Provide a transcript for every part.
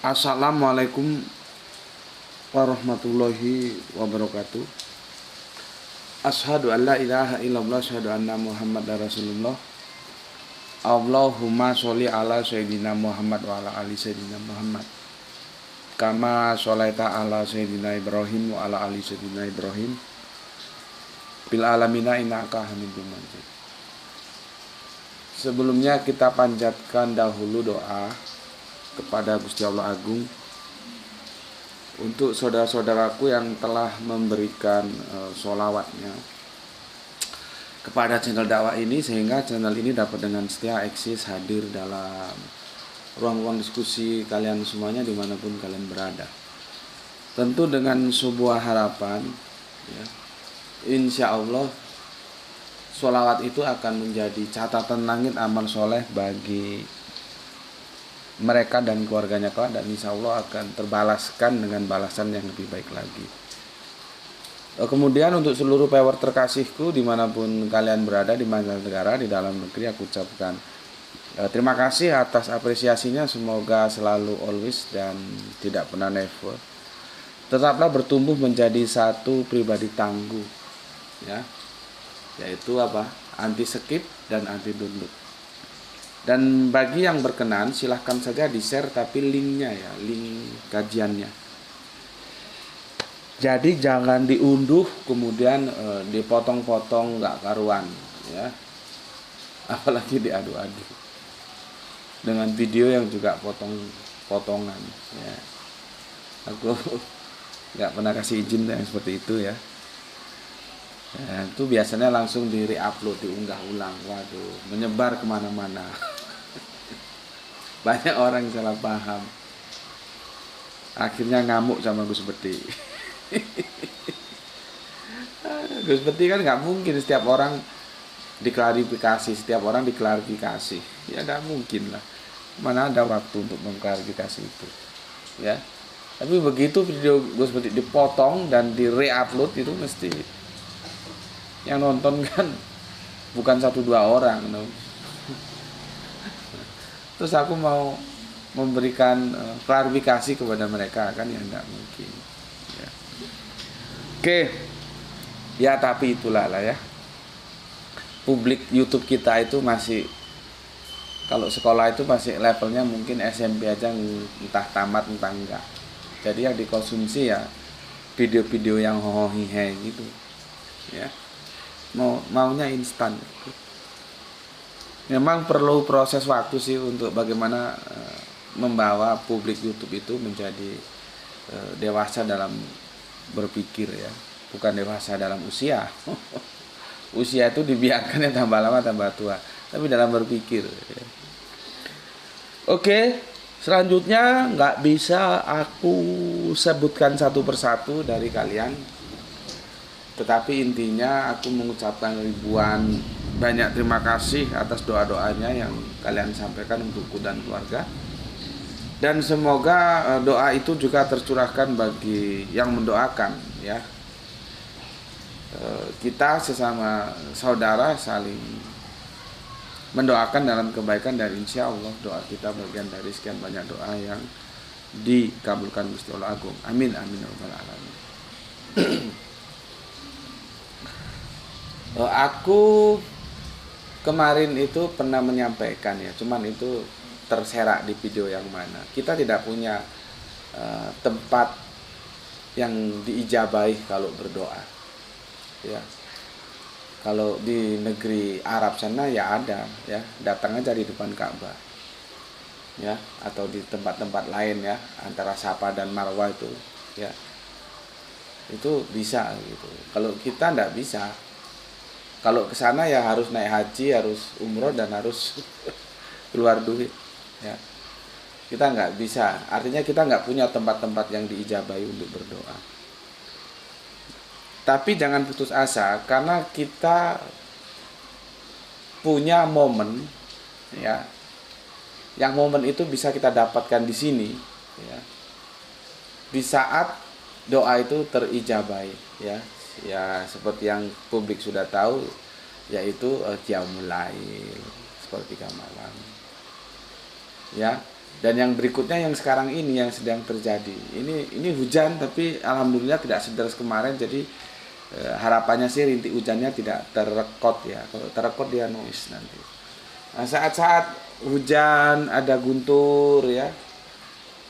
Assalamualaikum warahmatullahi wabarakatuh. Asyhadu an la ilaha illallah, asyhadu anna Muhammadar Rasulullah. Allahumma sholli ala sayyidina Muhammad wa ala ali sayyidina Muhammad. Kama sholaita ala sayyidina Ibrahim wa ala ali sayyidina Ibrahim. Bil alamina innaka Hamidum Majid. Sebelumnya kita panjatkan dahulu doa kepada Gusti Allah Agung untuk saudara-saudaraku yang telah memberikan sholawatnya kepada channel dakwah ini, sehingga channel ini dapat dengan setia eksis hadir dalam ruang-ruang diskusi kalian semuanya dimanapun kalian berada. Tentu dengan sebuah harapan ya, insya Allah sholawat itu akan menjadi catatan langit amal soleh bagi mereka dan keluarganya kelak, dan insya Allah akan terbalaskan dengan balasan yang lebih baik lagi. Kemudian untuk seluruh viewer terkasihku dimanapun kalian berada di mancanegara, di dalam negeri, aku ucapkan terima kasih atas apresiasinya. Semoga selalu always dan tidak pernah never tetaplah bertumbuh menjadi satu pribadi tangguh ya, yaitu anti skip dan anti download. Dan bagi yang berkenan silahkan saja di-share, tapi linknya ya, link kajiannya. Jadi jangan diunduh kemudian dipotong-potong nggak karuan ya. Apalagi diadu-adu dengan video yang juga potong-potongan ya. Aku nggak pernah kasih izin yang seperti itu ya. Itu biasanya langsung di re-upload, diunggah ulang. Waduh, menyebar kemana-mana. Banyak orang salah paham, akhirnya ngamuk sama Gus Beti. Gus Beti kan nggak mungkin setiap orang diklarifikasi, ya nggak mungkin lah, mana ada waktu untuk mengklarifikasi itu ya. Tapi begitu video Gus Beti dipotong dan di re-upload, itu mesti yang nonton kan bukan 1-2 orang no. Terus aku mau memberikan klarifikasi kepada mereka kan ya enggak mungkin ya. Oke ya, tapi itulah lah ya, publik YouTube kita itu masih, kalau sekolah itu masih levelnya mungkin SMP aja, entah tamat entah enggak. Jadi yang dikonsumsi ya video-video yang hohihe gitu ya, maunya instan. Memang perlu proses waktu sih untuk bagaimana membawa publik YouTube itu menjadi dewasa dalam berpikir ya, bukan dewasa dalam usia. Usia itu dibiarkan yang tambah lama tambah tua, tapi dalam berpikir ya. Oke, selanjutnya nggak bisa aku sebutkan satu persatu dari kalian, tetapi intinya aku mengucapkan ribuan banyak terima kasih atas doa-doanya yang kalian sampaikan untukku dan keluarga. Dan semoga doa itu juga tercurahkan bagi yang mendoakan ya. Kita sesama saudara saling mendoakan dalam kebaikan, dan insya Allah doa kita bagian dari sekian banyak doa yang dikabulkan Gusti Allah Agung. Amin amin ya rabbal alamin. Aku kemarin itu pernah menyampaikan ya, cuman itu terserak di video yang mana. Kita tidak punya tempat yang diijabahi kalau berdoa ya. Kalau di negeri Arab sana ya ada ya, datang aja di depan Ka'bah ya, atau di tempat-tempat lain ya, antara Safa dan Marwah itu ya, itu bisa gitu. Kalau kita nggak bisa. Kalau ke sana ya harus naik haji, harus umroh, dan harus keluar duit ya. Kita nggak bisa, artinya kita nggak punya tempat-tempat yang diijabahi untuk berdoa. Tapi jangan putus asa, karena kita punya momen ya, yang momen itu bisa kita dapatkan di sini ya, di saat doa itu terijabahi ya. Ya seperti yang publik sudah tahu, yaitu qiyamul lail, sepertiga malam ya. Dan yang berikutnya yang sekarang ini yang sedang terjadi. Ini hujan tapi alhamdulillah tidak sederas kemarin, jadi harapannya sih rintik hujannya tidak terekod ya. Kalau terekod dia noise nanti. Nah, saat-saat hujan ada guntur ya.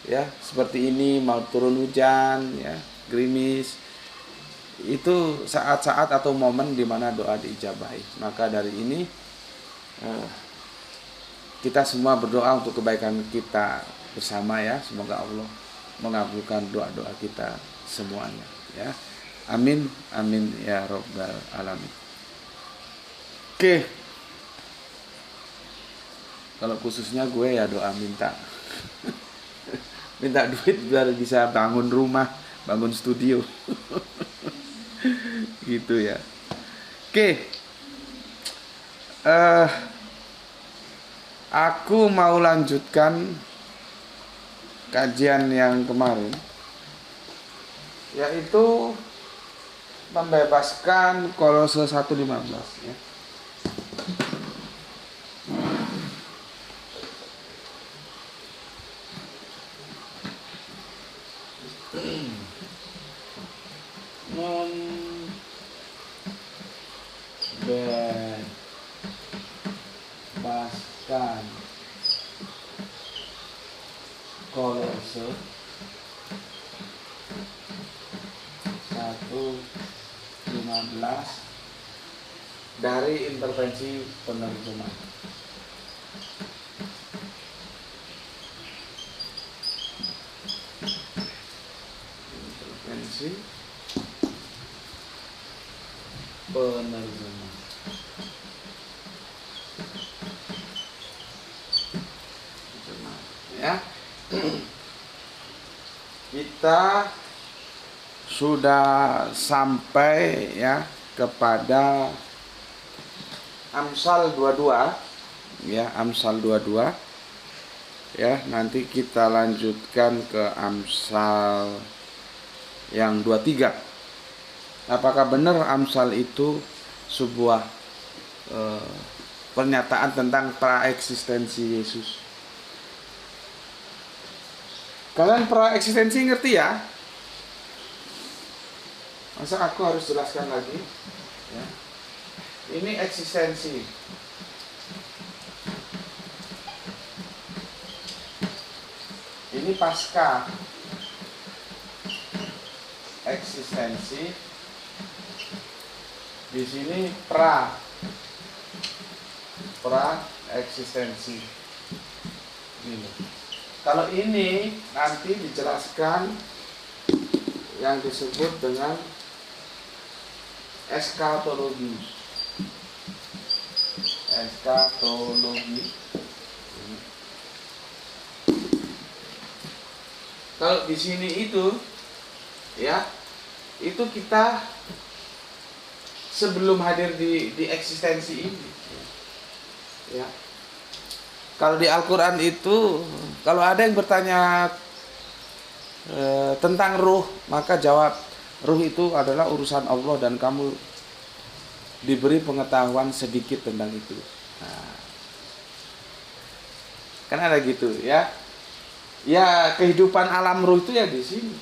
Ya, seperti ini mau turun hujan ya, gerimis. Itu saat-saat atau momen di mana doa diijabahi. Maka dari ini kita semua berdoa untuk kebaikan kita bersama ya. Semoga Allah mengabulkan doa-doa kita semuanya ya. Amin, amin ya rabbal alamin. Oke. Kalau khususnya gue ya doa minta minta duit biar bisa bangun rumah, bangun studio. Gitu ya. Oke. Aku mau lanjutkan kajian yang kemarin, yaitu membebaskan Kolose 1:15 ya. Membebaskan Kolose 1:15 dari intervensi penerjemah. Intervensi penerjemah. Ya. Kita sudah sampai ya kepada Amsal 22 ya, Amsal 22 ya. Nanti kita lanjutkan ke Amsal yang 23. Apakah benar Amsal itu sebuah pernyataan tentang praeksistensi Yesus? Kalian praeksistensi ngerti ya? Masa aku harus jelaskan lagi? Ya. Ini eksistensi. Ini pasca eksistensi. Di sini pra eksistensi. Ini. Kalau ini nanti dijelaskan yang disebut dengan eskatologi. Eskatologi. Kalau di sini itu ya, itu kita sebelum hadir di eksistensi ini ya. Kalau di Al-Quran itu, kalau ada yang bertanya tentang ruh, maka jawab, ruh itu adalah urusan Allah dan kamu diberi pengetahuan sedikit tentang itu. Nah, kan ada gitu ya. Ya, kehidupan alam ruh itu ya di sini.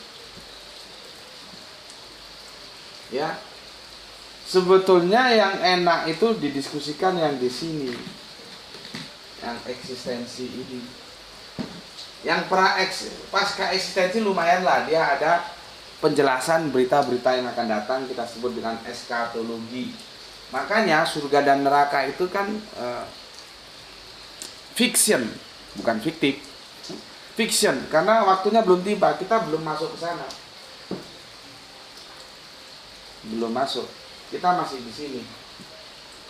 Ya. Sebetulnya yang enak itu didiskusikan yang di sini. Yang eksistensi ini. Yang pasca eksistensi lumayan lah, dia ada penjelasan berita-berita yang akan datang, kita sebut dengan eskatologi. Makanya surga dan neraka itu kan fiction, bukan fiktif. Fiction, karena waktunya belum tiba, kita belum masuk ke sana. Belum masuk. Kita masih di sini.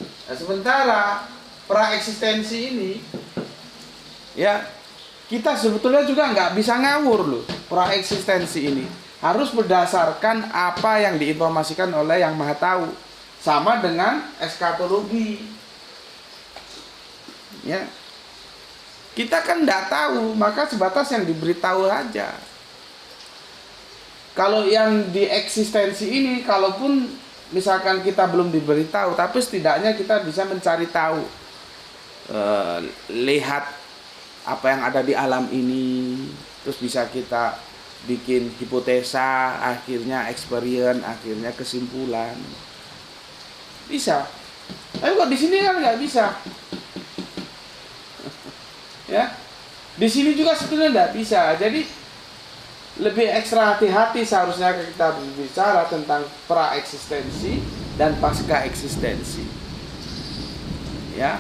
Nah, sementara praeksistensi ini ya, kita sebetulnya juga nggak bisa ngawur loh. Praeksistensi ini harus berdasarkan apa yang diinformasikan oleh Yang Maha Tahu. Sama dengan eskatologi. Ya. Kita kan nggak tahu, maka sebatas yang diberitahu aja. Kalau yang di eksistensi ini, kalaupun misalkan kita belum diberitahu, tapi setidaknya kita bisa mencari tahu, lihat apa yang ada di alam ini, terus bisa kita bikin hipotesa, akhirnya experience, akhirnya kesimpulan. Bisa. Tapi kok di sini kan nggak bisa. Ya, di sini juga sebetulnya nggak bisa. Jadi lebih ekstra hati-hati seharusnya kita berbicara tentang pra-eksistensi dan pasca eksistensi. Ya,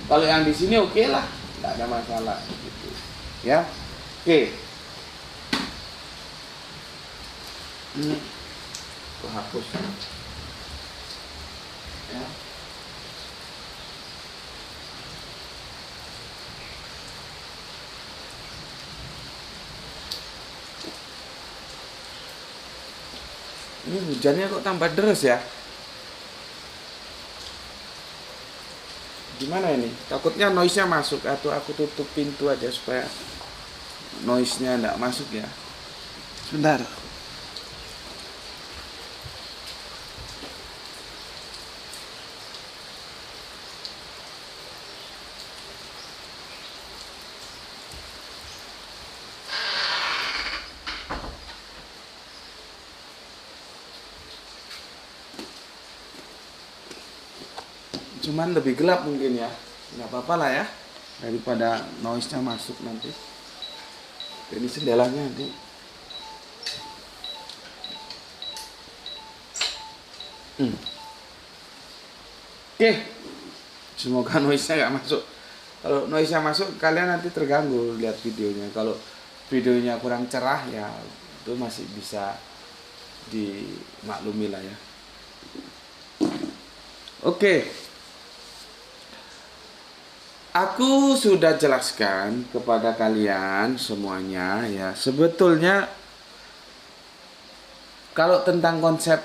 kalau yang di sini oke lah, nggak ada masalah. Gitu. Ya, oke. Aku hapus. Ya. Ini hujannya kok tambah deras ya? Gimana ini? Takutnya noise-nya masuk atau aku tutup pintu aja supaya noise-nya enggak masuk ya. Sebentar. Cuman lebih gelap mungkin ya, nggak apa-apa lah ya, daripada noise-nya masuk nanti. Ini jendelanya nanti. Oke, semoga noise-nya nggak masuk. Kalau noise-nya masuk, kalian nanti terganggu lihat videonya. Kalau videonya kurang cerah ya, itu masih bisa dimaklumi lah ya. Oke. Aku sudah jelaskan kepada kalian semuanya ya. Sebetulnya kalau tentang konsep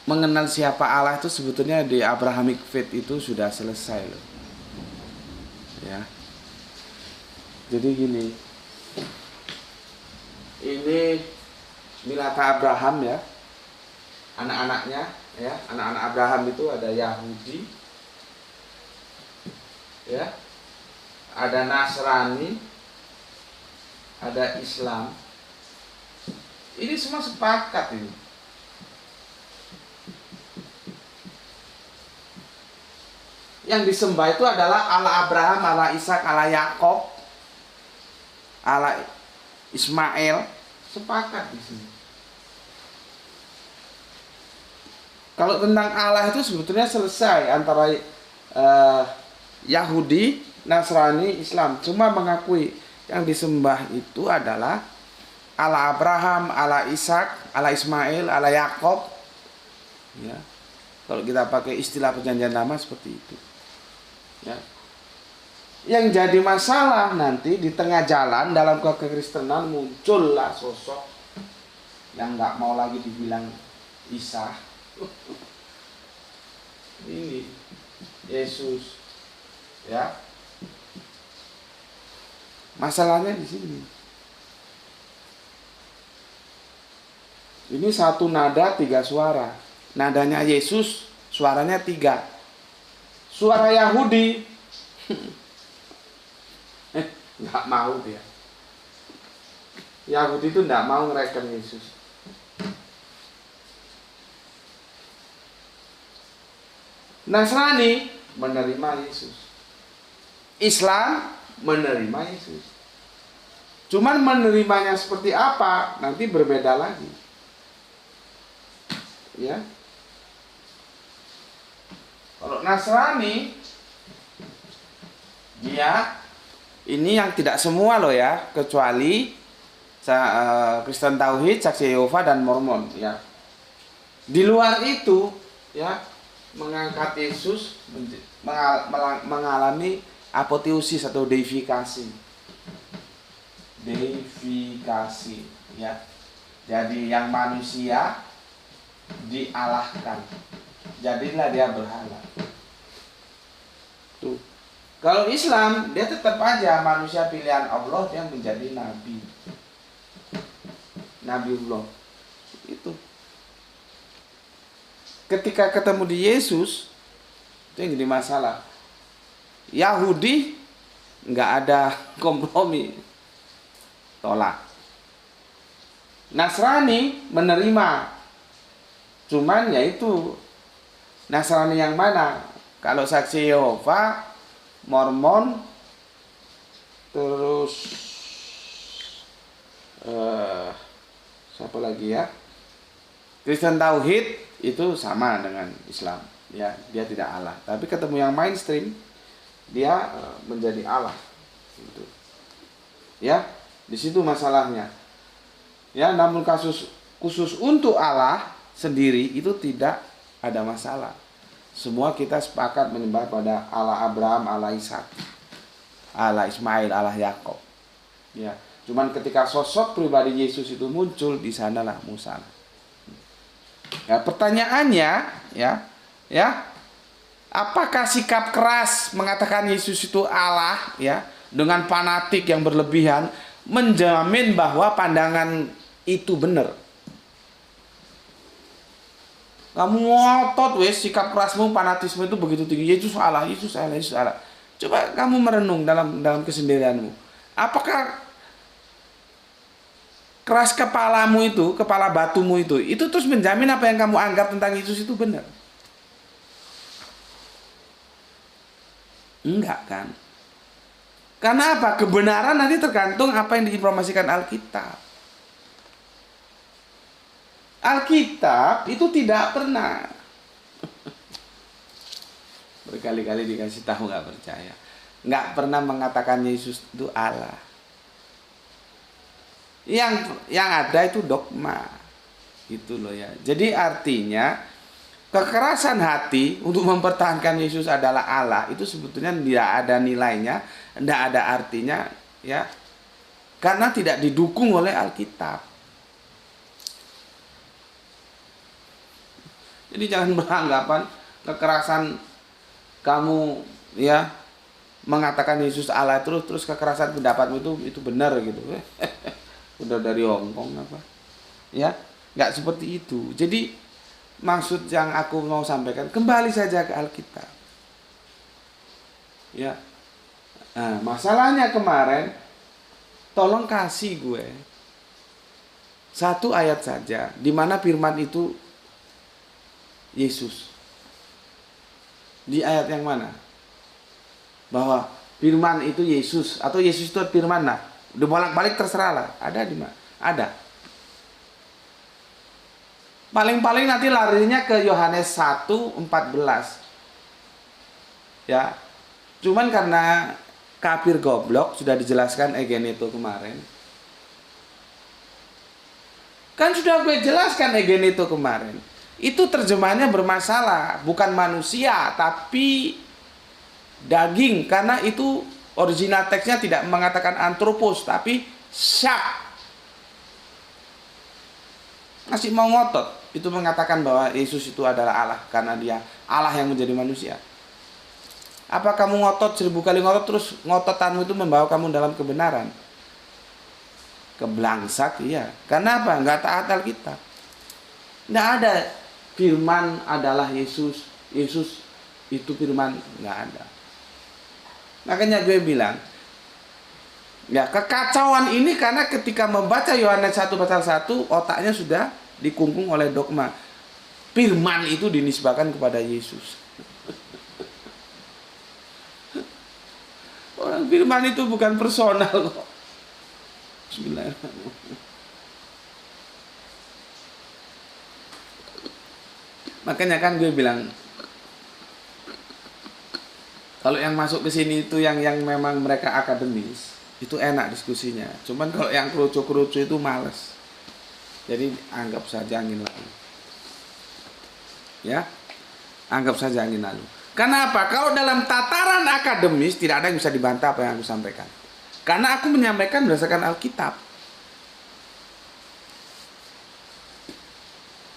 mengenal siapa Allah itu sebetulnya di Abrahamic Faith itu sudah selesai loh. Ya. Jadi gini. Ini Milata Abraham ya. Anak-anaknya ya, anak-anak Abraham itu ada Yahudi, ya, ada Nasrani, ada Islam. Ini semua sepakat ini. Yang disembah itu adalah Allah Abraham, Allah Ishak, Allah Yakob, Allah Ismail. Sepakat di sini. Kalau tentang Allah itu sebetulnya selesai antara Yahudi, Nasrani, Islam. Cuma mengakui yang disembah itu adalah Allah Abraham, Allah Ishak, Allah Ismail, Allah Yakob. Ya. Kalau kita pakai istilah perjanjian lama seperti itu. Ya. Yang jadi masalah nanti di tengah jalan dalam kekristenan muncullah sosok yang nggak mau lagi dibilang Isa. Ini Yesus. Ya. Masalahnya di sini. Ini satu nada 3 suara. Nadanya Yesus, suaranya 3. Suara Yahudi nggak mau dia. Yahudi itu nggak mau ngereken Yesus. Nasrani menerima Yesus. Islam menerima Yesus. Cuman menerimanya seperti apa nanti berbeda lagi. Ya. Kalau Nasrani dia ini yang tidak semua loh ya, kecuali Kristen Tauhid, Saksi Yehova dan Mormon ya. Di luar itu ya, mengangkat Yesus mengalami apoteosis atau deifikasi. Deifikasi ya. Jadi yang manusia dialahkan. Jadilah dia berhala. Tuh. Kalau Islam, dia tetap aja manusia pilihan Allah yang menjadi nabi. Nabiullah. Itu. Ketika ketemu di Yesus, itu yang jadi masalah. Yahudi nggak ada kompromi, tolak. Nasrani menerima, cuman yaitu Nasrani yang mana? Kalau Saksi Yehova, Mormon, terus siapa lagi ya? Kristen Tauhid itu sama dengan Islam, ya, dia tidak Allah. Tapi ketemu yang mainstream, dia menjadi Allah, gitu. Ya, di situ masalahnya. Ya, namun kasus khusus untuk Allah sendiri itu tidak ada masalah. Semua kita sepakat menyembah pada Allah Abraham, Allah Ishak, Allah Ismail, Allah Yakob. Ya, cuman ketika sosok pribadi Yesus itu muncul, di sanalah masalah. Ya, pertanyaannya, ya, apakah sikap keras mengatakan Yesus itu Allah, ya, dengan fanatik yang berlebihan menjamin bahwa pandangan itu benar? Kamu ngotot wes, sikap kerasmu, fanatisme itu begitu tinggi, Yesus Allah, Yesus Allah, Yesus Allah. Coba kamu merenung dalam kesendirianmu. Apakah keras kepalamu itu, kepala batumu itu terus menjamin apa yang kamu anggap tentang Yesus itu benar? Enggak kan? Karena apa? Kebenaran nanti tergantung apa yang diinformasikan Alkitab. Alkitab itu tidak pernah, berkali-kali dikasih tahu nggak percaya, nggak pernah mengatakan Yesus itu Allah. Yang ada itu dogma, gitu loh ya. Jadi artinya kekerasan hati untuk mempertahankan Yesus adalah Allah itu sebetulnya tidak ada nilainya, tidak ada artinya, ya, karena tidak didukung oleh Alkitab. Jadi jangan beranggapan kekerasan kamu, ya, mengatakan Yesus Allah terus kekerasan pendapatmu itu benar gitu. Udah dari Hongkong apa? Ya, nggak seperti itu. Jadi maksud yang aku mau sampaikan, kembali saja ke Alkitab. Ya. Nah, masalahnya kemarin, tolong kasih gue satu ayat saja di mana firman itu Yesus. Di ayat yang mana? Bahwa firman itu Yesus atau Yesus itu firman, nah, udah bolak-balik terserah lah. Ada di mana? Ada. Paling-paling nanti larinya ke Yohanes 1:14. Ya. Cuman karena kafir goblok, sudah dijelaskan Egen itu kemarin. Kan sudah gue jelaskan Egen itu kemarin. Itu terjemahannya bermasalah, bukan manusia tapi daging, karena itu original teksnya tidak mengatakan antropos tapi syak. Masih mau ngotot itu mengatakan bahwa Yesus itu adalah Allah karena dia Allah yang menjadi manusia. Apa kamu ngotot 1000 kali ngotot terus ngototanmu itu membawa kamu dalam kebenaran? Keblangsak, iya. Karena apa? Nggak taat Alkitab. Nggak ada firman adalah Yesus, Yesus itu firman, nggak ada. Makanya gue bilang, ya, kekacauan ini karena ketika membaca Yohanes 1:1 otaknya sudah dikungkung oleh dogma. Firman itu dinisbahkan kepada Yesus. Orang firman itu bukan personal kok. Bismillahirrahmanirrahim. Makanya kan gue bilang, kalau yang masuk ke sini itu yang memang mereka akademis, itu enak diskusinya. Cuman kalau yang kerucu-kerucu itu males. Jadi anggap saja angin lalu. Ya, anggap saja angin lalu. Karena apa? Kalau dalam tataran akademis tidak ada yang bisa dibantah apa yang aku sampaikan. Karena aku menyampaikan berdasarkan Alkitab.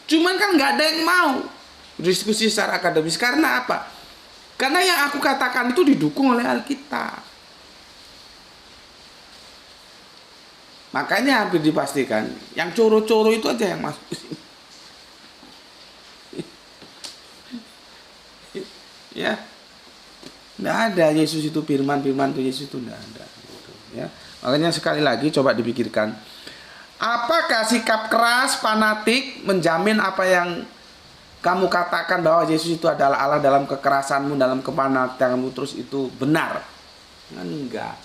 Cuman kan nggak ada yang mau diskusi secara akademis. Karena apa? Karena yang aku katakan itu didukung oleh Alkitab. Makanya hampir dipastikan yang coro-coro itu aja yang masuk ke sini. Ya, nggak ada Yesus itu firman, firman itu Yesus itu tidak ada. Gitu, ya. Makanya sekali lagi coba dipikirkan, apakah sikap keras fanatik menjamin apa yang kamu katakan bahwa Yesus itu adalah Allah dalam kekerasanmu, dalam kefanatikmu terus itu benar? Enggak.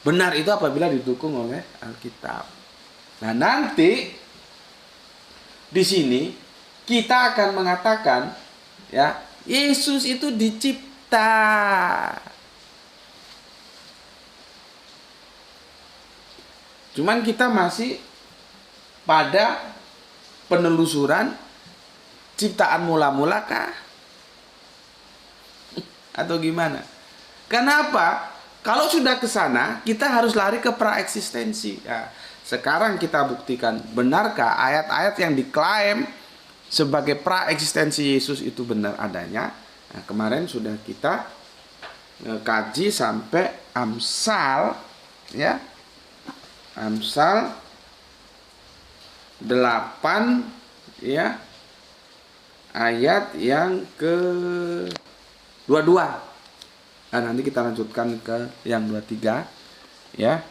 Benar itu apabila didukung oleh Alkitab. Nah, nanti di sini kita akan mengatakan ya, Yesus itu dicipta. Cuman kita masih pada penelusuran ciptaan mula-mula kah? Atau gimana? Kenapa? Kalau sudah ke sana, kita harus lari ke praeksistensi. Ya, sekarang kita buktikan, benarkah ayat-ayat yang diklaim sebagai praeksistensi Yesus itu benar adanya? Nah, kemarin sudah kita kaji sampai Amsal, ya. Amsal 8, ya. Ayat yang ke-22. Nah, nanti kita lanjutkan ke yang 23, ya.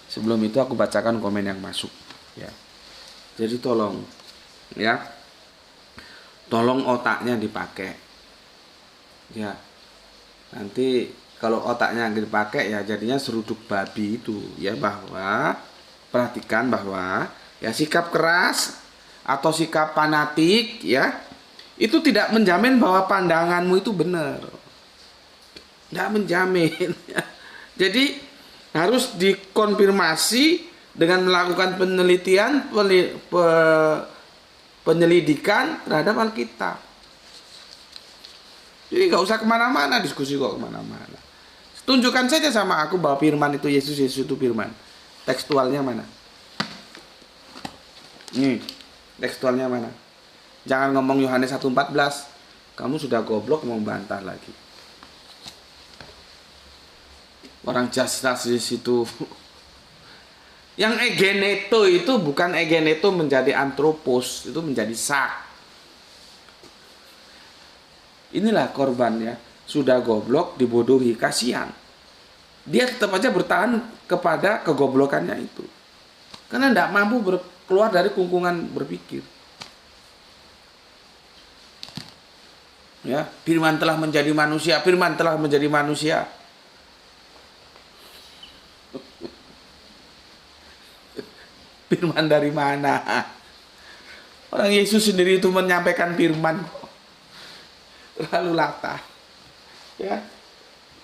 Sebelum itu aku bacakan komen yang masuk, ya. Jadi tolong, ya, tolong otaknya dipakai, ya. Nanti kalau otaknya dipakai ya jadinya seruduk babi itu, ya, bahwa perhatikan bahwa ya sikap keras atau sikap fanatik, ya, itu tidak menjamin bahwa pandanganmu itu benar. Tidak menjamin. Jadi harus dikonfirmasi dengan melakukan penelitian, penyelidikan terhadap Alkitab. Jadi nggak usah kemana-mana, diskusi kok kemana-mana. Tunjukkan saja sama aku bahwa firman itu Yesus, Yesus itu firman. Tekstualnya mana? Nih, tekstualnya mana? Jangan ngomong Yohanes 1:14. Kamu sudah goblok mau bantah lagi. Orang jelas di situ. Yang egeneto itu bukan egeneto menjadi antropos, itu menjadi sak. Inilah korbannya, sudah goblok dibodohi, kasihan. Dia tetap aja bertahan kepada kegoblokannya itu. Karena tidak mampu keluar dari kungkungan berpikir. Ya, firman telah menjadi manusia, firman telah menjadi manusia. Firman dari mana? Orang Yesus sendiri itu menyampaikan firman kok. Lalu latah. Ya.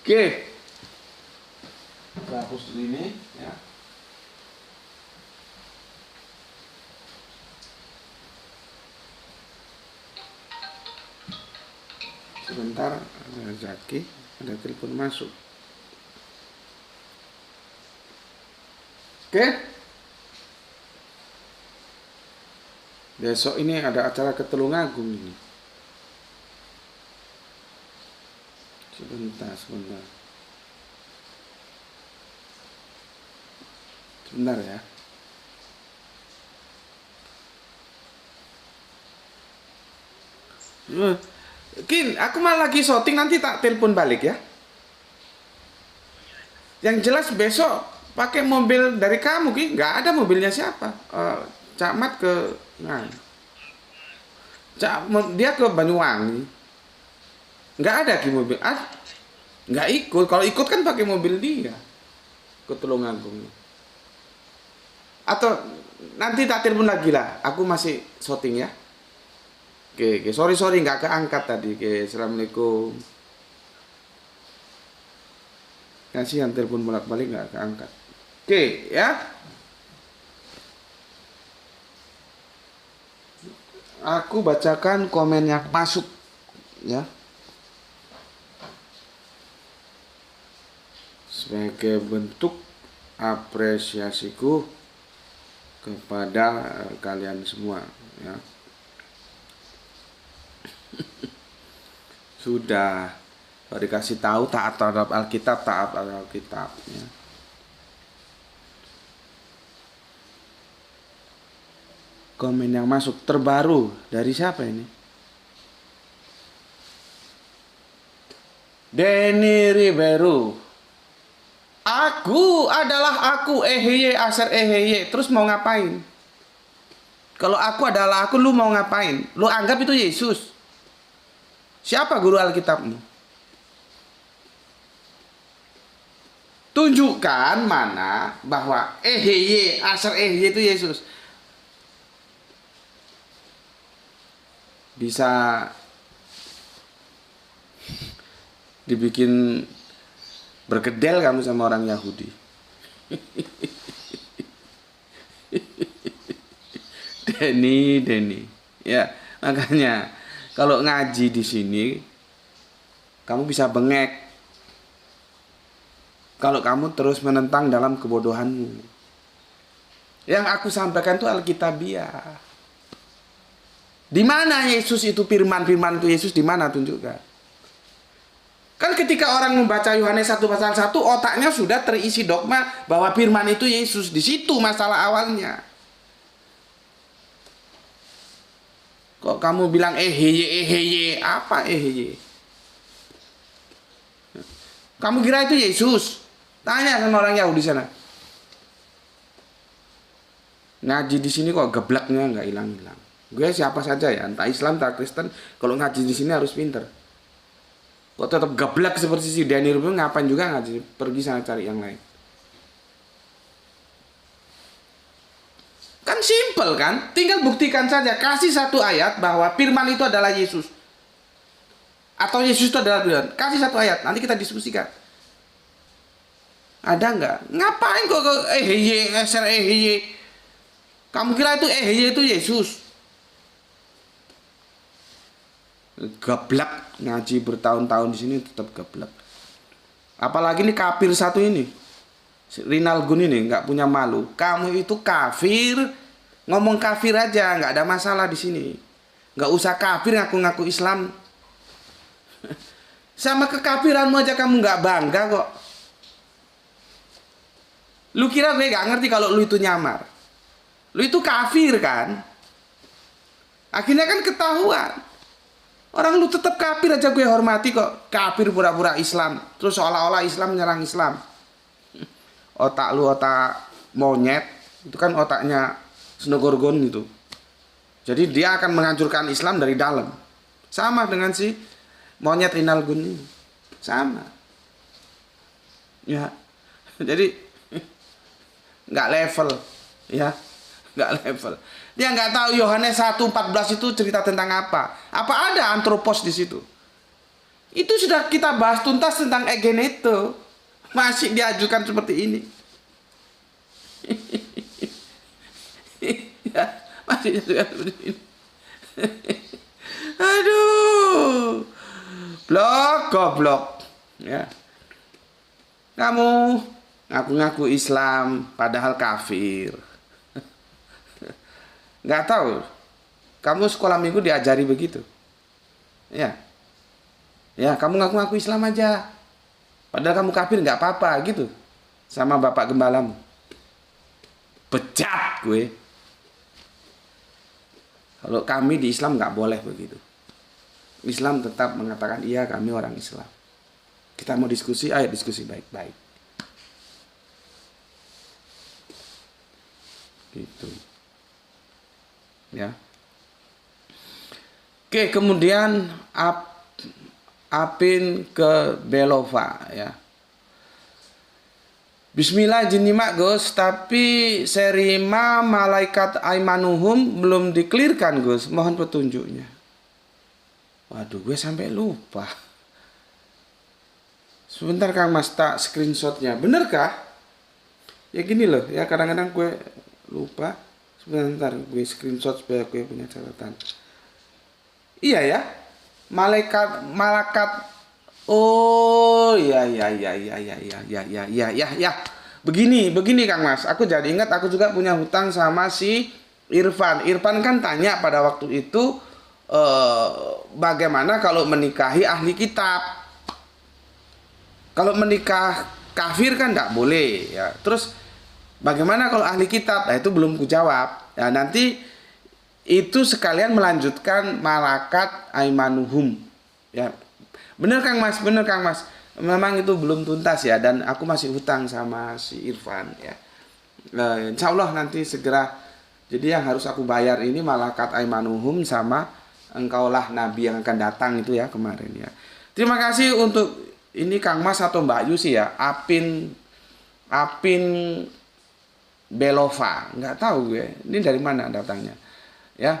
Oke. Kita hapus dulu ini, ya. Sebentar, ada Zaki, ada telepon masuk. Oke. Besok ini ada acara ke Tulungagung ini. Sebentar. Sebentar ya. Kin, aku malah lagi syuting, nanti tak telepon balik ya. Yang jelas besok pakai mobil dari kamu, Ki. Nggak ada mobilnya siapa? Cak Mat ke dia ke Banyuwangi. Nggak ada Ki mobil. Nggak ikut. Kalau ikut kan pakai mobil dia ke Tulungagung. Atau nanti tak telepon lagi lah. Aku masih syuting ya. Oke. Sorry nggak keangkat tadi. Oke, assalamualaikum. Kasihan telepon bolak-balik nggak keangkat. Oke, ya. Aku bacakan komen yang masuk, ya. Sebagai bentuk apresiasiku kepada kalian semua, ya. Sudah dikasih tahu taat terhadap Alkitab, taat terhadap Alkitab, ya. Komen yang masuk terbaru dari siapa ini? Denny Ribeiro. Aku adalah aku, EHY, Aser EHY. Terus mau ngapain? Kalau aku adalah aku, lu mau ngapain? Lu anggap itu Yesus. Siapa guru Alkitabmu? Tunjukkan mana bahwa EHY, Aser EHY itu Yesus. Bisa dibikin bergedel kamu sama orang Yahudi. Denny. Ya, makanya kalau ngaji di sini kamu bisa bengek. Kalau kamu terus menentang dalam kebodohanmu. Yang aku sampaikan itu Alkitabiah. Di mana Yesus itu firman itu Yesus, di mana tunjukkan? Kan ketika orang membaca Yohanes 1 pasal 1, otaknya sudah terisi dogma bahwa firman itu Yesus. Di situ masalah awalnya. Kok kamu bilang EHY, apa EHY? Kamu kira itu Yesus? Tanya sama orang Yahudi sana. Ngaji di sini kok geblaknya nggak hilang-hilang. Gue siapa saja ya, entah Islam, entah Kristen, kalau ngaji di sini harus pinter. Kok tetap geblak seperti si Denny Ribeiro, ngapain juga ngaji? Pergi sana cari yang lain. Kan simple kan? Tinggal buktikan saja. Kasih satu ayat bahwa firman itu adalah Yesus. Atau Yesus itu adalah firman. Kasih satu ayat, nanti kita diskusikan. Ada nggak? Ngapain kok EHY, Aser EHY? Kamu kira itu EHY itu Yesus? Geblak, ngaji bertahun-tahun di sini tetap geblak. Apalagi ini kafir satu ini, Rinal Gun ini nggak punya malu. Kamu itu kafir, ngomong kafir aja, nggak ada masalah di sini. Nggak usah kafir ngaku-ngaku Islam. Sama kekafiranmu aja kamu nggak bangga kok. Lu kira gue nggak ngerti kalau lu itu nyamar? Lu itu kafir kan? Akhirnya kan ketahuan. Orang lu tetap kafir aja gue hormati kok. Kafir pura-pura Islam. Terus seolah-olah Islam menyerang Islam. Otak lu otak monyet. Itu kan otaknya Snogorgon gitu. Jadi dia akan menghancurkan Islam dari dalam. Sama dengan si monyet Rinal Gun ini. Sama. Ya. Jadi nggak level. Ya. Nggak level. Dia nggak tahu Yohanes 1:14 itu cerita tentang apa. Apa ada antropos di situ? Itu sudah kita bahas tuntas tentang egeneto. Masih diajukan seperti ini. Ya, masih diajukan seperti ini. Aduh. Goblok. Ya. Kamu ngaku-ngaku Islam padahal kafir. Nggak tahu, kamu sekolah minggu diajari begitu, ya, kamu ngaku-ngaku Islam aja, padahal kamu kafir nggak apa-apa gitu, sama bapak gembalamu, pecat gue. Kalau kami di Islam nggak boleh begitu, Islam tetap mengatakan iya kami orang Islam. Kita mau diskusi, ayo diskusi baik-baik, gitu. Ya. Oke, kemudian Apin ke Belova ya. Bismillah jenimak Gus, tapi serima malaikat Aimanuhum belum diklirkan Gus, mohon petunjuknya. Waduh, gue sampai lupa. Sebentar Kang Mas, tak screenshotnya, benerkah? Ya gini loh, ya kadang-kadang gue lupa. Sebentar, gue screenshot supaya gue punya catatan. Iya ya, malaikat. Oh ya. Begini Kang Mas, aku jadi ingat aku juga punya hutang sama si Irfan. Irfan kan tanya pada waktu itu bagaimana kalau menikahi ahli kitab. Kalau menikah kafir kan nggak boleh ya. Terus bagaimana kalau ahli kitab? Nah, itu belum kujawab. Nah, nanti itu sekalian melanjutkan malakat Aimanuhum. Ya. Bener Kang Mas, bener Kang Mas. Memang itu belum tuntas ya, dan aku masih hutang sama si Irfan ya. Insya Allah nanti segera. Jadi yang harus aku bayar ini malakat aimanuhum sama engkaulah nabi yang akan datang itu ya kemarin ya. Terima kasih untuk ini Kang Mas atau Mbak Yusi ya. Apin Belova, nggak tahu gue. Ini dari mana datangnya ya.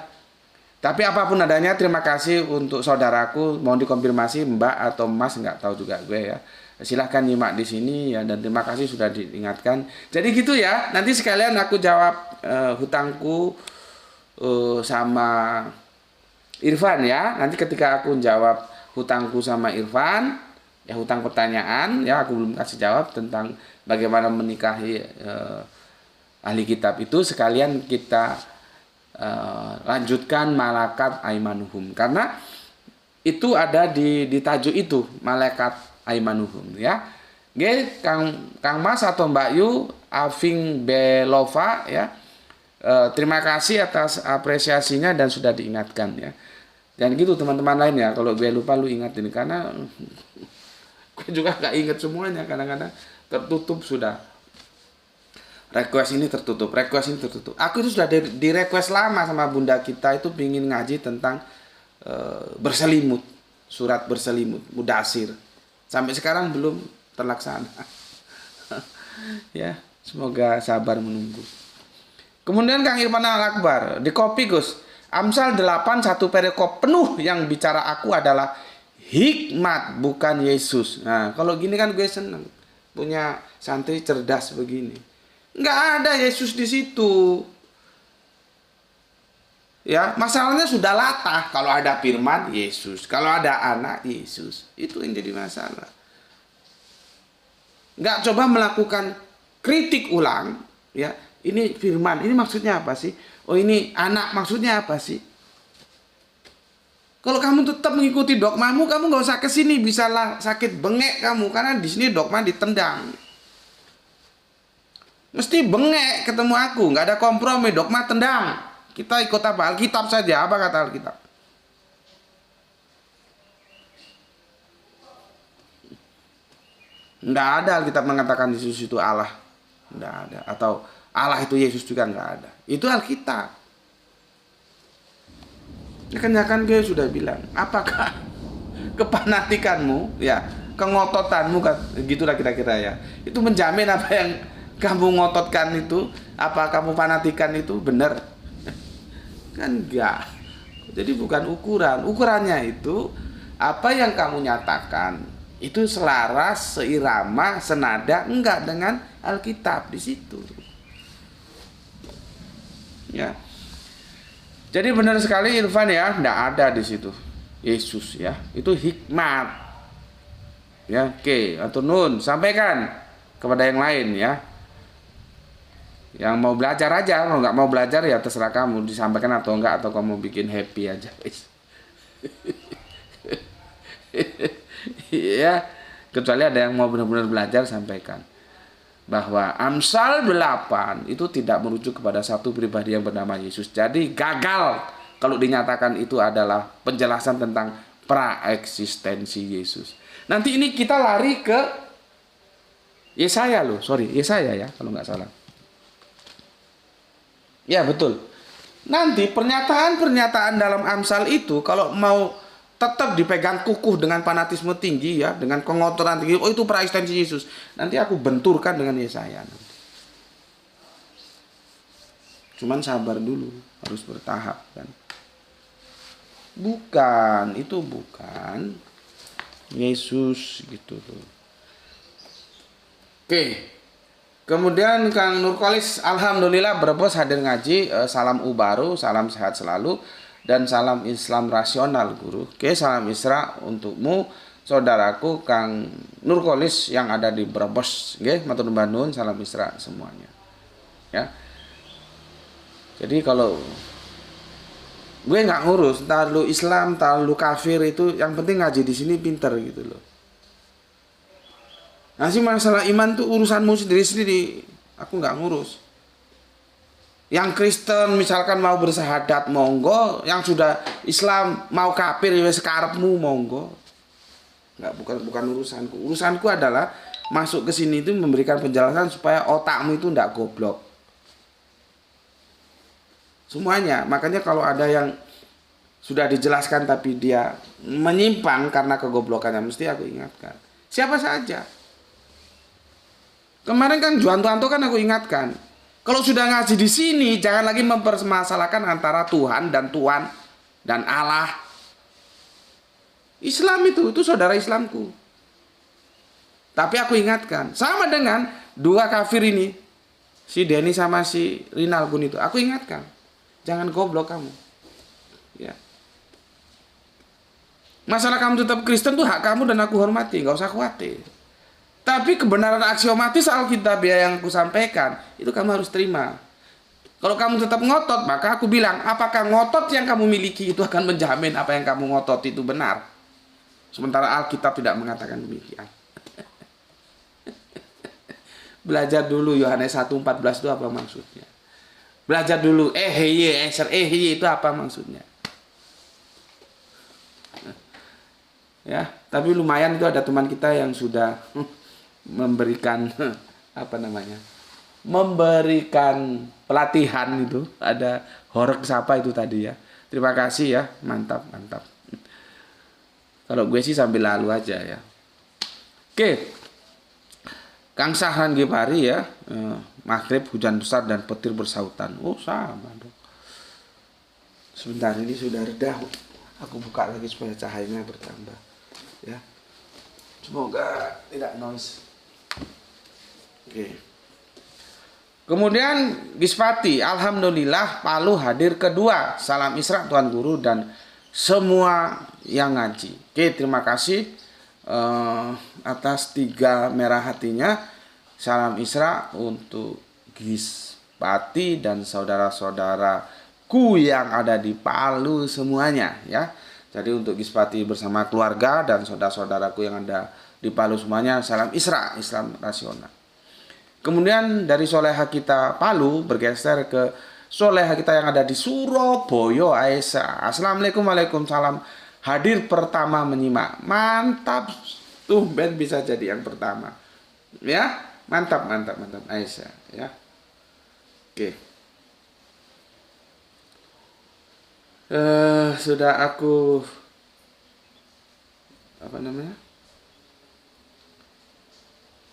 Tapi apapun adanya, terima kasih untuk saudaraku. Mohon dikonfirmasi Mbak atau Mas, nggak tahu juga gue ya. Silahkan nyimak di sini ya, dan terima kasih sudah diingatkan. Jadi gitu ya. Nanti sekalian aku jawab hutangku sama Irfan ya. Nanti ketika aku jawab hutangku sama Irfan, ya hutang pertanyaan ya, aku belum kasih jawab tentang bagaimana menikahi ahli kitab itu, sekalian kita lanjutkan malakat aimanuhum, karena itu ada di tajuk itu, malakat aimanuhum ya. Oke, Kang Mas atau Mbak Yu Afing Belova ya, terima kasih atas apresiasinya dan sudah diingatkan ya. Dan gitu teman-teman lain ya, kalau gue lupa lu ingatin, karena gue juga gak inget semuanya, kadang-kadang tertutup sudah. Request ini tertutup. Aku itu sudah di request lama sama bunda kita, itu pingin ngaji tentang berselimut, surat berselimut, mudasir. Sampai sekarang belum terlaksana. Ya, semoga sabar menunggu. Kemudian Kang Irfan Al-Akbar, di copy Gus. Amsal 8 satu perikop penuh yang bicara aku adalah hikmat, bukan Yesus. Nah, kalau gini kan gue seneng. Punya santri cerdas begini. Nggak ada Yesus di situ. Ya, masalahnya sudah latah. Kalau ada firman, Yesus. Kalau ada anak, Yesus. Itu yang jadi masalah. Nggak coba melakukan kritik ulang. Ya, ini firman, ini maksudnya apa sih? Oh, ini anak, maksudnya apa sih? Kalau kamu tetap mengikuti dogmamu, kamu nggak usah kesini. Bisalah sakit bengek kamu, karena di sini dogma ditendang. Mesti bengek ketemu aku, nggak ada kompromi, dogma tendang. Kita ikut apa? Alkitab saja. Apa kata Alkitab? Nggak ada Alkitab mengatakan Yesus itu Allah. Nggak ada. Atau Allah itu Yesus juga nggak ada. Itu Alkitab. Kan gue sudah bilang, apakah kepanatikanmu, ya, kengototanmu, gitulah kira-kira ya, itu menjamin apa yang kamu ngototkan itu, apa kamu fanatikan itu benar? Kan enggak. Jadi bukan ukuran. Ukurannya itu apa yang kamu nyatakan itu selaras, seirama, senada enggak dengan Alkitab di situ. Ya. Jadi benar sekali Irfan ya, enggak ada di situ Yesus ya. Itu hikmat. Ya, oke, atau nun, sampaikan kepada yang lain ya. Yang mau belajar aja, kalau nggak mau belajar ya terserah kamu, disampaikan atau enggak, atau kamu bikin happy aja. Ya, kecuali ada yang mau benar-benar belajar, sampaikan bahwa Amsal 8 itu tidak merujuk kepada satu pribadi yang bernama Yesus. Jadi gagal kalau dinyatakan itu adalah penjelasan tentang praeksistensi Yesus. Nanti ini kita lari ke Yesaya Yesaya ya kalau nggak salah. Ya betul. Nanti pernyataan-pernyataan dalam Amsal itu kalau mau tetap dipegang kukuh dengan fanatisme tinggi ya, dengan kengotoran tinggi, oh itu praeksistensi Yesus. Nanti aku benturkan dengan Yesaya. Cuman sabar dulu, harus bertahap kan. Bukan, itu bukan Yesus gitu loh. Oke. Kemudian Kang Nurkolis, alhamdulillah Brebes hadir ngaji. Salam ubaru, salam sehat selalu, dan salam Islam rasional guru. Oke, salam Isra untukmu saudaraku Kang Nurkolis yang ada di Brebes. Oke, matur nuwun, salam Isra semuanya. Ya. Jadi kalau gue nggak ngurus entar lu Islam, entar lu kafir, itu yang penting ngaji di sini pinter gitu loh. Nah sih masalah iman tuh urusanmu sendiri-sendiri, aku nggak ngurus. Yang Kristen misalkan mau bersahadat monggo, yang sudah Islam mau kafir ya sekarepmu monggo. Nggak, bukan urusanku. Urusanku adalah masuk ke sini itu memberikan penjelasan supaya otakmu itu nggak goblok. Semuanya. Makanya kalau ada yang sudah dijelaskan tapi dia menyimpang karena kegoblokannya, mesti aku ingatkan. Siapa saja. Kemarin kan Juan Tuanto kan aku ingatkan. Kalau sudah ngaji di sini, jangan lagi mempermasalahkan antara Tuhan dan Allah. Islam itu saudara Islamku. Tapi aku ingatkan, sama dengan dua kafir ini, si Denny sama si Rinal Gun itu, aku ingatkan, jangan goblok kamu. Ya. Masalah kamu tetap Kristen tuh hak kamu dan aku hormati, nggak usah khawatir. Tapi kebenaran aksiomatis Alkitab yang aku sampaikan, itu kamu harus terima. Kalau kamu tetap ngotot, maka aku bilang, apakah ngotot yang kamu miliki itu akan menjamin apa yang kamu ngotot itu benar? Sementara Alkitab tidak mengatakan demikian. Belajar dulu Yohanes 1:14 itu apa maksudnya. Belajar dulu itu apa maksudnya. Ya, tapi lumayan itu ada teman kita yang sudah memberikan memberikan pelatihan itu, ada horek siapa itu tadi ya. Terima kasih ya, mantap. Kalau gue sih sambil lalu aja ya. Oke. Kang Sahran Gipari ya, maghrib hujan besar dan petir bersautan. Oh sama dong. Sebentar ini sudah reda. Aku buka lagi supaya cahayanya bertambah. Ya. Semoga tidak noise. Oke. Kemudian Gispati, alhamdulillah Palu hadir kedua. Salam Isra Tuan Guru dan semua yang ngaji. Oke, terima kasih atas 3 merah hatinya. Salam Isra untuk Gispati dan saudara-saudaraku yang ada di Palu semuanya ya. Jadi untuk Gispati bersama keluarga dan saudara-saudaraku yang ada di Palu semuanya, salam Isra, Islam rasional. Kemudian dari soleha kita Palu bergeser ke soleha kita yang ada di Surabaya, Aisyah. Assalamualaikum, waalaikumsalam. Hadir pertama menyimak. Mantap. Tuh Ben bisa jadi yang pertama. Ya, mantap Aisyah ya. Oke. Sudah aku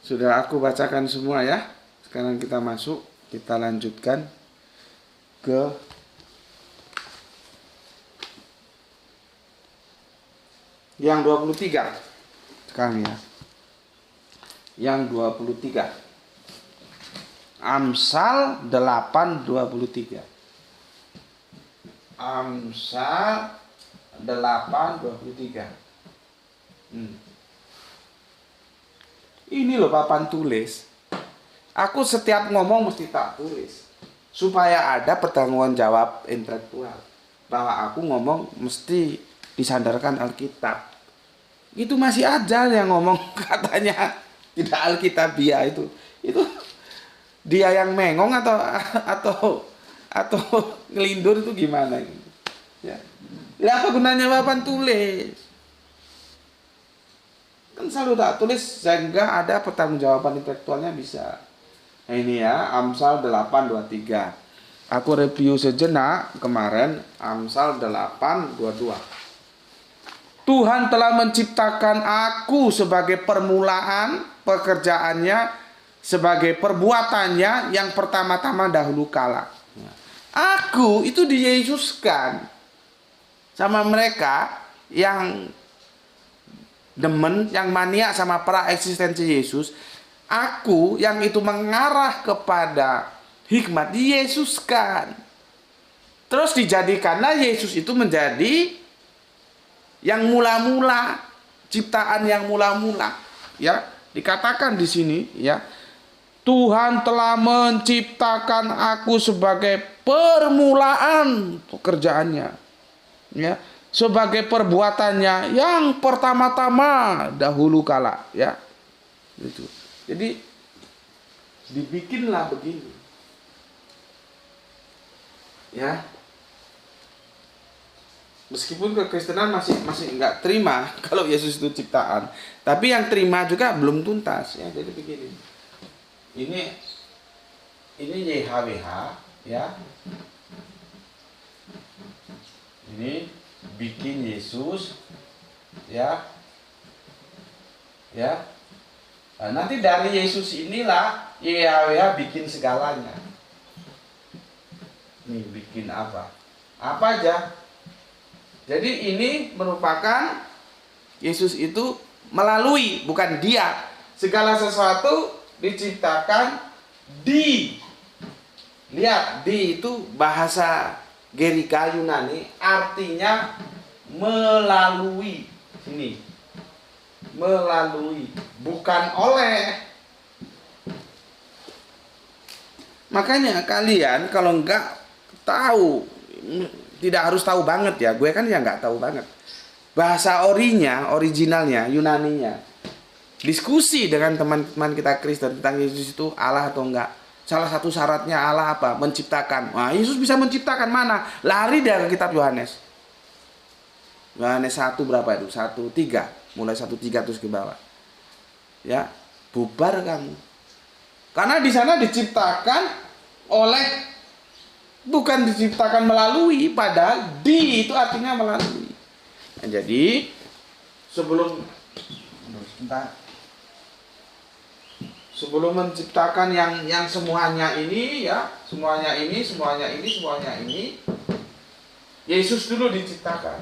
Sudah aku bacakan semua ya. Sekarang kita masuk, kita lanjutkan ke yang 23 sekarang ya. Yang 23. Amsal 8:23. Amsal 8:23. Ini loh papan tulis. Aku setiap ngomong mesti tak tulis supaya ada pertanggungan jawab intelektual bahwa aku ngomong mesti disandarkan Alkitab. Itu masih aja yang ngomong katanya tidak Alkitabiah itu dia yang mengong atau ngelindur itu gimana gitu. Ya. Apa gunanya papan tulis? Kan selalu tak tulis sehingga ada pertanggungjawaban intelektualnya bisa. Nah ini ya, Amsal 8:23. Aku review sejenak kemarin Amsal 8:22. Tuhan telah menciptakan aku sebagai permulaan pekerjaannya, sebagai perbuatannya yang pertama-tama dahulu kala. Aku itu diyesuskan sama mereka yang demen, yang maniak sama pra eksistensi Yesus. Aku yang itu mengarah kepada hikmat diyesuskan. Terus dijadikanlah Yesus itu menjadi yang mula-mula, ciptaan yang mula-mula. Ya, dikatakan di sini ya. Tuhan telah menciptakan aku sebagai permulaan pekerjaannya. Ya, sebagai perbuatannya yang pertama-tama dahulu kala, ya. Gitu. Jadi dibikinlah begini. Ya. Meskipun kekristenan masih nggak terima kalau Yesus itu ciptaan, tapi yang terima juga belum tuntas ya. Jadi begini, ini YHWH ya, ini bikin Yesus ya, Nah, nanti dari Yesus inilah YHWH bikin segalanya. Nih bikin apa aja. Jadi ini merupakan Yesus itu melalui, bukan dia. Segala sesuatu diciptakan di. Lihat, di itu bahasa Gerika Yunani artinya melalui. Sini. Melalui, bukan oleh. Makanya kalian kalau enggak tahu, tidak harus tahu banget ya. Gue kan ya nggak tahu banget. Bahasa originalnya, Yunaninya. Diskusi dengan teman-teman kita Kristen tentang Yesus itu Allah atau enggak. Salah satu syaratnya Allah apa? Menciptakan. Nah, Yesus bisa menciptakan mana? Lari dari kitab Yohanes. Yohanes 1 berapa itu? 1:3. Mulai 1:3 terus ke bawah. Ya, bubar kamu. Karena di sana diciptakan oleh, bukan diciptakan melalui, padahal di itu artinya melalui. Nah, jadi sebelum menciptakan yang semuanya ini ya, semuanya ini, Yesus dulu diciptakan.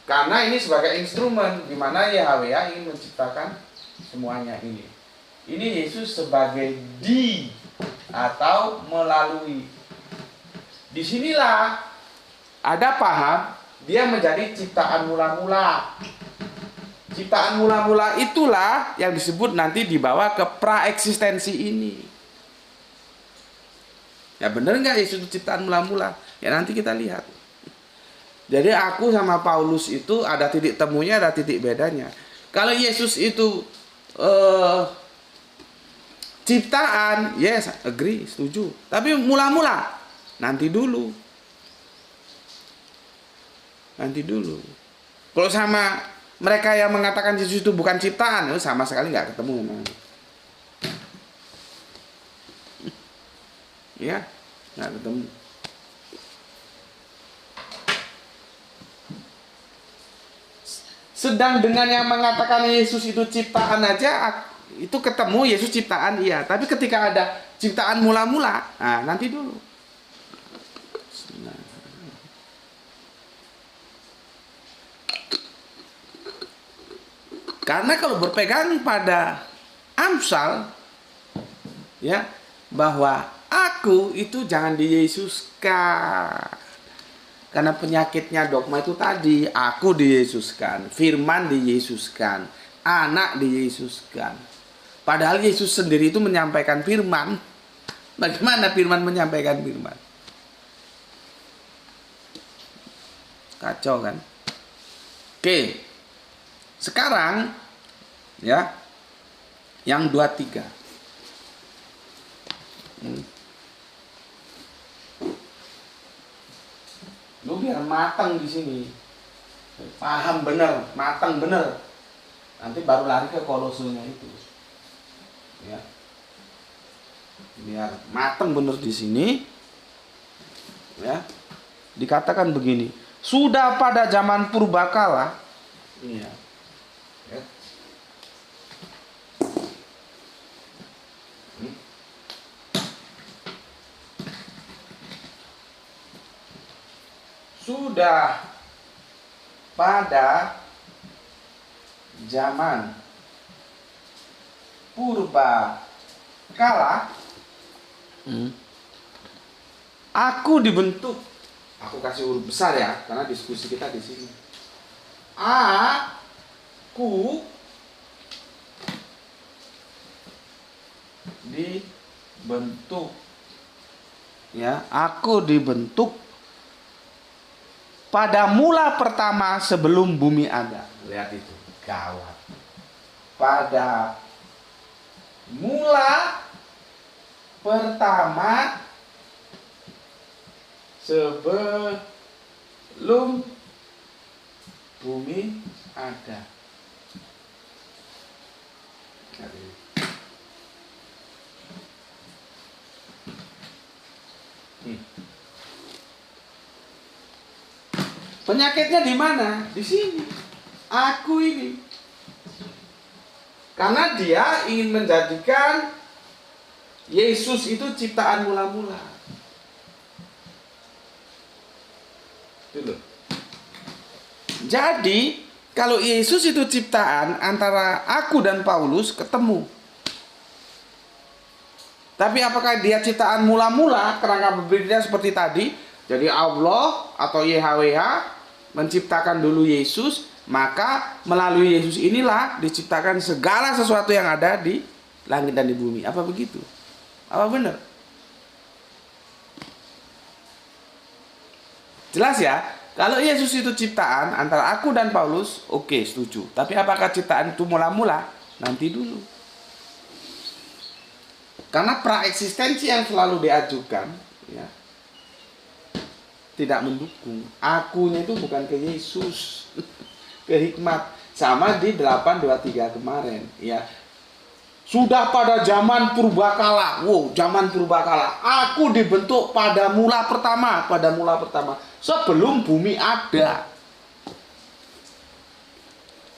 Karena ini sebagai instrumen di mana YHWH ingin menciptakan semuanya ini. Ini Yesus sebagai di atau melalui. Disinilah ada paham dia menjadi ciptaan mula-mula. Ciptaan mula-mula itulah yang disebut nanti dibawa ke praeksistensi ini. Ya benar nggak Yesus ciptaan mula-mula? Ya nanti kita lihat. Jadi aku sama Paulus itu ada titik temunya, ada titik bedanya. Kalau Yesus itu ciptaan, yes, agree, setuju. Tapi mula-mula nanti dulu. Kalau sama mereka yang mengatakan Yesus itu bukan ciptaan, itu sama sekali nggak ketemu memang. Ya, nggak ketemu. Sedang dengan yang mengatakan Yesus itu ciptaan aja, itu ketemu Yesus ciptaan iya. Tapi ketika ada ciptaan mula-mula, nah nanti dulu. Karena kalau berpegang pada Amsal, ya, bahwa aku itu jangan diyesuskan. Karena penyakitnya dogma itu tadi, aku diyesuskan, firman diyesuskan, anak diyesuskan. Padahal Yesus sendiri itu menyampaikan firman. Bagaimana firman menyampaikan firman? Kacau kan? Oke. Sekarang ya, yang 23. Lu biar matang di sini, paham bener, matang bener. Nanti baru lari ke Kolosonya itu, ya. Biar matang bener di sini, ya. Dikatakan begini, sudah pada zaman purbakala, iya. Sudah pada zaman purba kala, aku dibentuk. Aku kasih huruf besar ya, karena diskusi kita di sini. Aku dibentuk. Ya, aku dibentuk pada mula pertama sebelum bumi ada. Lihat itu, gawat. Pada mula pertama sebelum Sebelum bumi ada. Penyakitnya di mana? Di sini. Aku ini. Karena dia ingin menjadikan Yesus itu ciptaan mula-mula. Dulu. Jadi, kalau Yesus itu ciptaan, antara aku dan Paulus ketemu. Tapi apakah dia ciptaan mula-mula, kerangka berbeda seperti tadi? Jadi Allah atau YHWH menciptakan dulu Yesus, maka melalui Yesus inilah diciptakan segala sesuatu yang ada di langit dan di bumi. Apa begitu? Apa benar? Jelas ya? Kalau Yesus itu ciptaan antara aku dan Paulus, oke, setuju. Tapi apakah ciptaan itu mula-mula? Nanti dulu. Karena praeksistensi yang selalu diajukan, ya, tidak mendukung. Akunya itu bukan ke Yesus, ke hikmat. Sama di 8:23 kemarin, ya. Sudah pada zaman purbakala. Wow, zaman purbakala. Aku dibentuk pada mula pertama, sebelum bumi ada.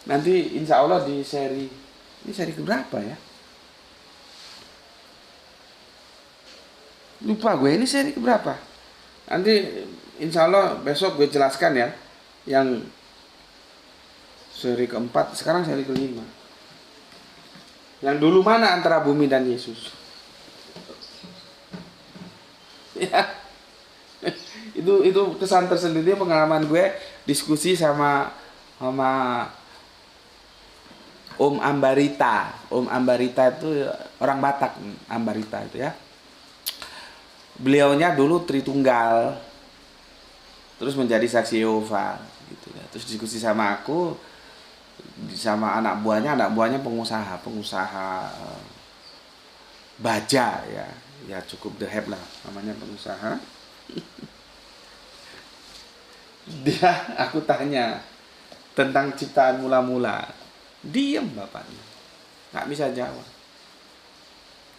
Nanti insya Allah di ini seri keberapa ya? Lupa gue, ini seri keberapa? Nanti insya Allah besok gue jelaskan ya. Yang seri keempat, sekarang seri kelima. Yang dulu mana antara bumi dan Yesus? Ya. Itu kesan tersendiri, pengalaman gue diskusi sama Om Ambarita. Om Ambarita itu orang Batak, Ambarita itu ya. Beliaunya dulu Tritunggal, terus menjadi saksi Yehova gitu ya. Terus diskusi sama aku, sama anak buahnya pengusaha baja ya cukup the hype lah namanya, pengusaha. Aku tanya tentang ciptaan mula-mula, diam bapaknya, nggak bisa jawab.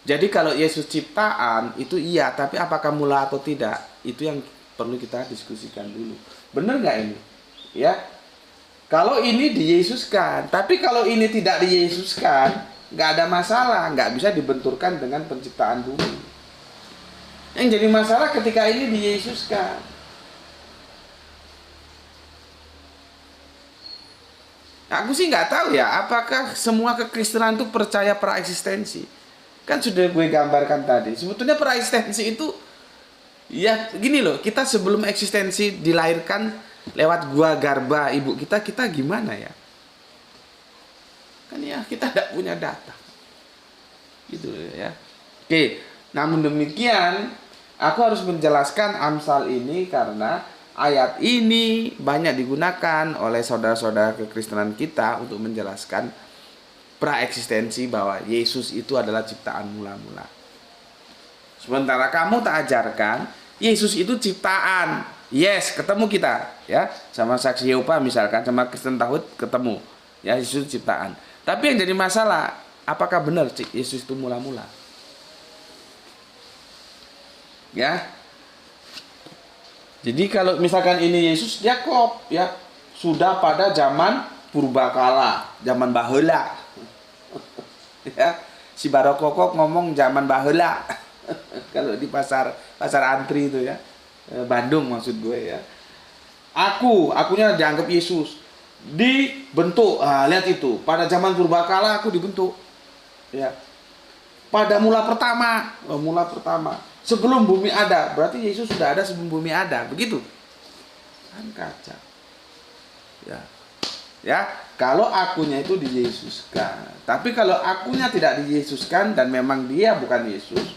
Jadi kalau Yesus ciptaan itu iya, tapi apakah mula atau tidak, itu yang perlu kita diskusikan dulu. Benar nggak ini? Ya, kalau ini diyesuskan, tapi kalau ini tidak diyesuskan, nggak ada masalah, nggak bisa dibenturkan dengan penciptaan bumi. Yang jadi masalah ketika ini diyesuskan. Aku sih nggak tahu ya, apakah semua kekristenan itu percaya praeksistensi. Kan sudah gue gambarkan tadi. Sebetulnya praeksistensi itu ya gini loh, kita sebelum eksistensi dilahirkan lewat gua garba ibu kita gimana ya? Kan ya kita tidak punya data. Gitu ya. Oke, namun demikian aku harus menjelaskan Amsal ini karena ayat ini banyak digunakan oleh saudara-saudara kekristenan kita untuk menjelaskan praeksistensi bahwa Yesus itu adalah ciptaan mula-mula. Sementara kamu tak ajarkan Yesus itu ciptaan. Yes, ketemu kita ya, sama saksi Yehova misalkan, sama Kristen Tauhid ketemu. Ya, Yesus itu ciptaan. Tapi yang jadi masalah, apakah benar Yesus itu mula-mula? Ya. Jadi kalau misalkan ini Yesus, dia klop ya. Sudah pada zaman purbakala, zaman baheula. Ya, si Barokokok ngomong zaman baheula. Kalau di pasar antri itu ya, Bandung maksud gue ya. Akunya dianggap Yesus, dibentuk. Lihat itu, pada zaman purbakala aku dibentuk. Ya. Pada mula pertama, sebelum bumi ada, berarti Yesus sudah ada sebelum bumi ada, begitu? Kan kacau. Ya, kalau akunya itu diyesuskan. Tapi kalau akunya tidak diyesuskan dan memang dia bukan Yesus,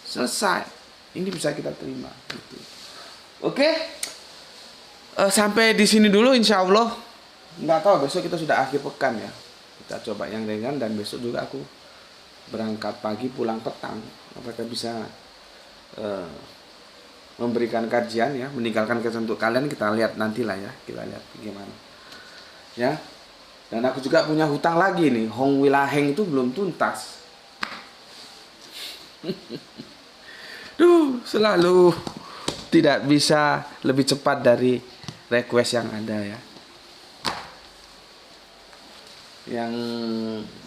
selesai. Ini bisa kita terima. Gitu. Oke, sampai di sini dulu, insya Allah. Nggak tahu besok kita sudah akhir pekan ya. Kita coba yang ringan dan besok juga aku berangkat pagi pulang petang. Apakah bisa memberikan kajian ya, meninggalkan kajian untuk kalian, kita lihat nantilah ya, kita lihat gimana. Ya. Dan aku juga punya hutang lagi nih, Hong Wilaheng itu belum tuntas. Duh, selalu tidak bisa lebih cepat dari request yang ada ya. Yang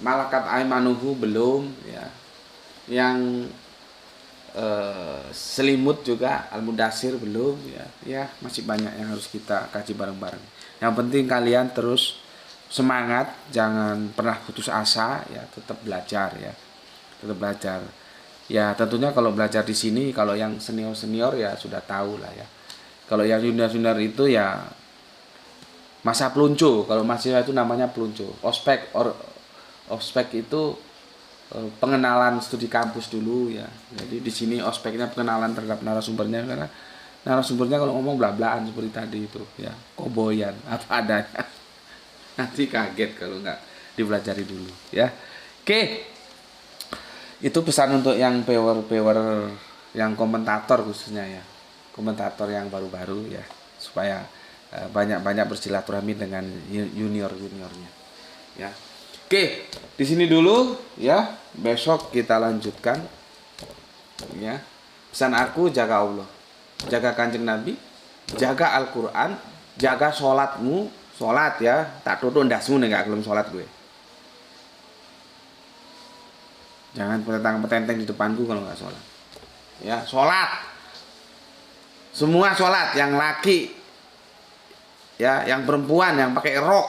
Malakat Aimanuhu belum ya. Yang Selimut juga Al-Mudasir belum ya. Ya, masih banyak yang harus kita kaji bareng-bareng. Yang penting kalian terus semangat, jangan pernah putus asa ya, tetap belajar ya. Tetap belajar. Ya, tentunya kalau belajar di sini, kalau yang senior-senior ya sudah tahu lah ya. Kalau yang junior-junior itu ya masa peluncu. Kalau mahasiswa itu namanya peluncu. Ospek itu pengenalan studi kampus dulu ya. Jadi di sini ospeknya pengenalan terhadap narasumbernya, karena narasumbernya kalau ngomong bla-blaan seperti tadi itu ya, koboyan apa adanya. Nanti kaget kalau nggak dipelajari dulu ya. Oke. Itu pesan untuk yang viewer yang komentator khususnya ya. Komentator yang baru-baru ya, supaya banyak-banyak bersilaturahmi dengan junior-juniornya ya. Oke, di sini dulu ya. Besok kita lanjutkan ya. Pesan aku, jaga Allah, jaga Kanjeng Nabi, jaga Al-Qur'an, jaga sholatmu. Sholat ya, tak tutup ndasmu nih, gak belum sholat gue. Jangan petentang-petenteng di depanku kalau nggak sholat. Ya, sholat. Semua sholat, yang laki ya, yang perempuan, yang pakai rok,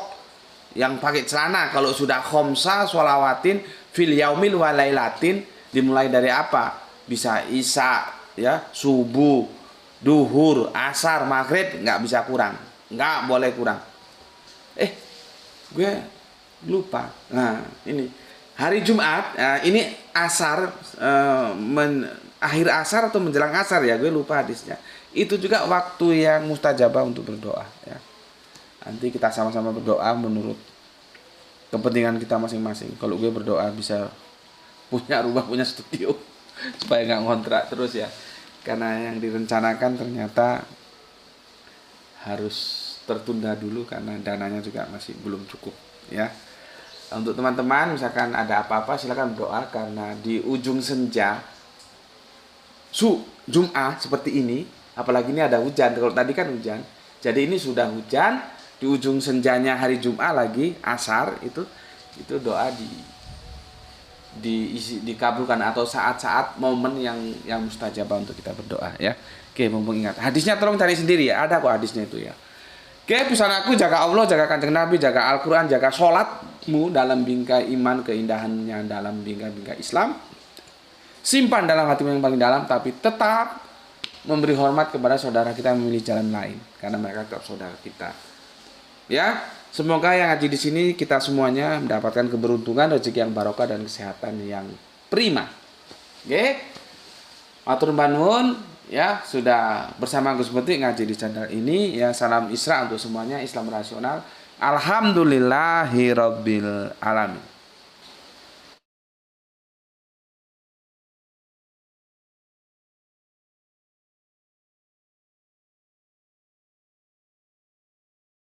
yang pakai celana, kalau sudah khomsa sholawatin fil yaumil walailatin, dimulai dari apa? Bisa isya ya, subuh, duhur, asar, maghrib, nggak bisa kurang, nggak boleh kurang. Gue lupa. Nah, ini hari Jumat, ini asar, akhir asar atau menjelang asar ya, gue lupa hadisnya. Itu juga waktu yang mustajabah untuk berdoa ya. Nanti kita sama-sama berdoa menurut kepentingan kita masing-masing. Kalau gue berdoa bisa punya rumah, punya studio, supaya nggak ngontrak terus ya. Karena yang direncanakan ternyata harus tertunda dulu karena dananya juga masih belum cukup ya. Untuk teman-teman misalkan ada apa-apa silakan berdoa, karena di ujung senja Jum'ah seperti ini, apalagi ini ada hujan. Kalau tadi kan hujan, jadi ini sudah hujan, di ujung senjanya hari Jum'ah lagi asar, itu doa dikabulkan, atau saat-saat momen yang mustajabah untuk kita berdoa ya. Oke, mumpung ingat hadisnya, tolong cari sendiri ya, ada kok hadisnya itu ya. Oke, pesan aku, jaga Allah, jaga Kanjeng Nabi, jaga Al-Quran, jaga sholatmu dalam bingkai iman, keindahannya dalam bingkai Islam. Simpan dalam hatimu yang paling dalam, tapi tetap memberi hormat kepada saudara kita yang memilih jalan lain, karena mereka tetap saudara kita. Ya, semoga yang ngaji di sini kita semuanya mendapatkan keberuntungan, rezeki yang barokah, dan kesehatan yang prima. Oke, matur nuwun. Ya, sudah bersama Gus Muti ngaji di channel ini ya. Salam Isra untuk semuanya, Islam rasional. Alhamdulillahirabbil alamin.